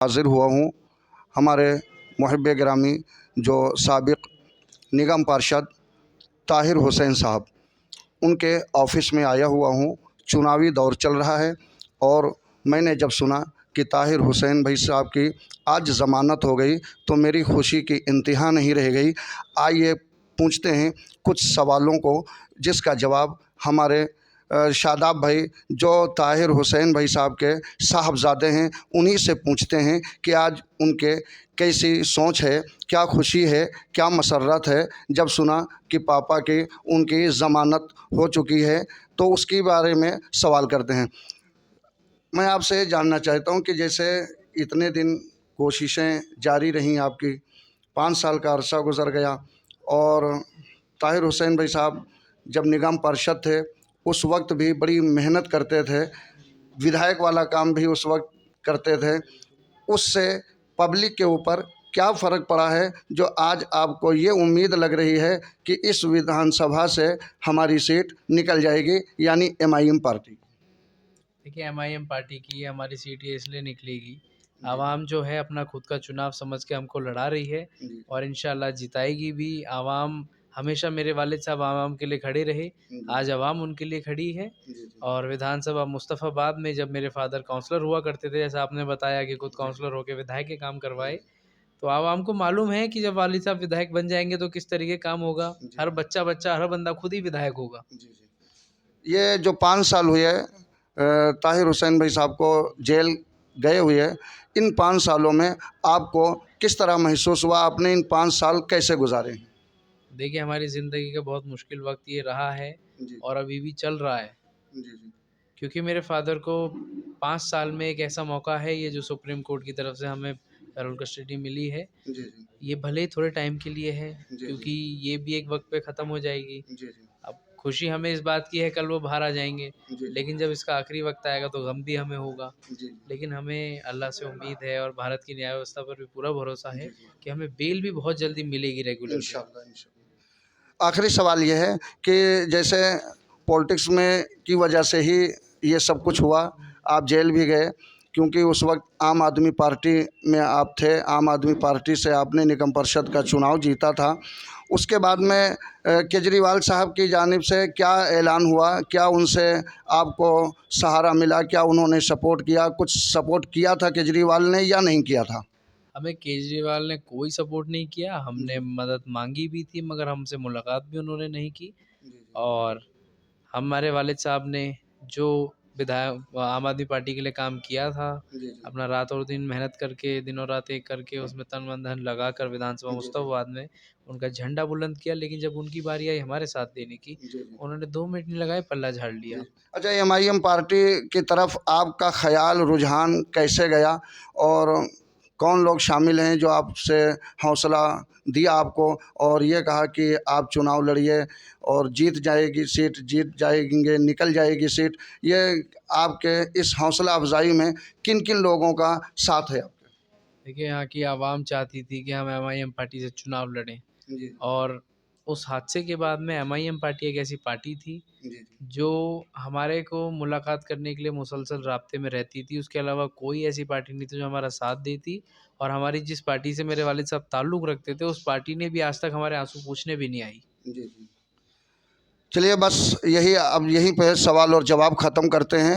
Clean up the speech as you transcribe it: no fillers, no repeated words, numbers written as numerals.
हाज़िर हुआ हूँ हमारे मुहिब्बे गिरामी जो साबिक़ निगम पार्षद ताहिर हुसैन साहब, उनके ऑफ़िस में आया हुआ हूँ। चुनावी दौर चल रहा है और मैंने जब सुना कि ताहिर हुसैन भाई साहब की आज ज़मानत हो गई तो मेरी खुशी की इंतहा नहीं रह गई। आइए पूछते हैं कुछ सवालों को, जिसका जवाब हमारे शादाब भाई जो ताहिर हुसैन भाई साहब के साहबजादे हैं उन्हीं से पूछते हैं कि आज उनके कैसी सोच है, क्या खुशी है, क्या मसर्रत है जब सुना कि पापा की उनकी ज़मानत हो चुकी है। तो उसके बारे में सवाल करते हैं। मैं आपसे जानना चाहता हूं कि जैसे इतने दिन कोशिशें जारी रहीं आपकी, 5 साल का अरसा गुज़र गया और ताहिर हुसैन भाई साहब जब निगम पार्षद थे उस वक्त भी बड़ी मेहनत करते थे, विधायक वाला काम भी उस वक्त करते थे। उससे पब्लिक के ऊपर क्या फ़र्क पड़ा है जो आज आपको ये उम्मीद लग रही है कि इस विधानसभा से हमारी सीट निकल जाएगी, यानी एमआईएम पार्टी? देखिए, एमआईएम पार्टी की हमारी सीट ये इसलिए निकलेगी, आवाम जो है अपना खुद का चुनाव समझ के हमको लड़ा रही है और इंशाल्लाह जिताएगी भी। आवाम हमेशा, मेरे वालिद साहब आवाम के लिए खड़े रहे, आज आवाम उनके लिए खड़ी है। और विधानसभा मुस्तफ़ाबाद में जब मेरे फादर काउंसलर हुआ करते थे, जैसा आपने बताया कि खुद काउंसलर होकर विधायक के काम करवाए, तो आवाम को मालूम है कि जब वालिद साहब विधायक बन जाएंगे तो किस तरीके काम होगा। हर बच्चा हर बंदा खुद ही विधायक होगा। ये जो 5 साल हुए ताहिर हुसैन भाई साहब को जेल गए हुए, इन 5 सालों में आपको किस तरह महसूस हुआ? आपने इन 5 साल कैसे गुजारे? देखिए, हमारी ज़िंदगी का बहुत मुश्किल वक्त ये रहा है और अभी भी चल रहा है, क्योंकि मेरे फादर को 5 साल में एक ऐसा मौका है, ये जो सुप्रीम कोर्ट की तरफ से हमें पैरोल कस्टडी मिली है, ये भले ही थोड़े टाइम के लिए है, क्योंकि ये भी एक वक्त पे ख़त्म हो जाएगी। अब खुशी हमें इस बात की है कल वो बाहर आ जाएंगे, लेकिन जब इसका आखिरी वक्त आएगा तो गम भी हमें होगा। लेकिन हमें अल्लाह से उम्मीद है और भारत की न्याय व्यवस्था पर भी पूरा भरोसा है कि हमें बेल भी बहुत जल्दी मिलेगी रेगुलर। इंशाअल्लाह। आखिरी सवाल ये है कि जैसे पॉलिटिक्स में की वजह से ही ये सब कुछ हुआ, आप जेल भी गए क्योंकि उस वक्त आम आदमी पार्टी में आप थे, आम आदमी पार्टी से आपने निगम परिषद का चुनाव जीता था। उसके बाद में केजरीवाल साहब की जानिब से क्या ऐलान हुआ? क्या उनसे आपको सहारा मिला? क्या उन्होंने सपोर्ट किया? कुछ सपोर्ट किया था केजरीवाल ने या नहीं किया था? हमें केजरीवाल ने कोई सपोर्ट नहीं किया। हमने मदद मांगी भी थी, मगर हमसे मुलाकात भी उन्होंने नहीं की। और हमारे वालिद साहब ने जो विधायक आम आदमी पार्टी के लिए काम किया था, अपना रात और दिन मेहनत करके, दिनों रात एक करके, उसमें तन मन धन लगा कर विधानसभा मुस्तफ़ाबाद में उनका झंडा बुलंद किया। लेकिन जब उनकी बारी आई हमारे साथ देने की, उन्होंने 2 मिनट नहीं लगाए, पल्ला झाड़ लिया। अच्छा, एमआईएम पार्टी की तरफ आपका ख्याल, रुझान कैसे गया और कौन लोग शामिल हैं जो आपसे हौसला दिया आपको और ये कहा कि आप चुनाव लड़िए और जीत जाएगी सीट, जीत जाएंगे, निकल जाएगी सीट? ये आपके इस हौसला अफजाई में किन किन लोगों का साथ है आपके? देखिए, यहाँ की आवाम चाहती थी कि हम एमआईएम पार्टी से चुनाव लड़ें, और उस हादसे के बाद में एमआईएम पार्टी एक ऐसी पार्टी थी जो हमारे को मुलाकात करने के लिए मुसलसल राब्ते में रहती थी। उसके अलावा कोई ऐसी पार्टी नहीं थी जो हमारा साथ देती। और हमारी जिस पार्टी से मेरे वालिद साहब ताल्लुक़ रखते थे, उस पार्टी ने भी आज तक हमारे आंसू पूछने भी नहीं आई। चलिए, बस यही, अब यहीं पे सवाल और जवाब ख़त्म करते हैं।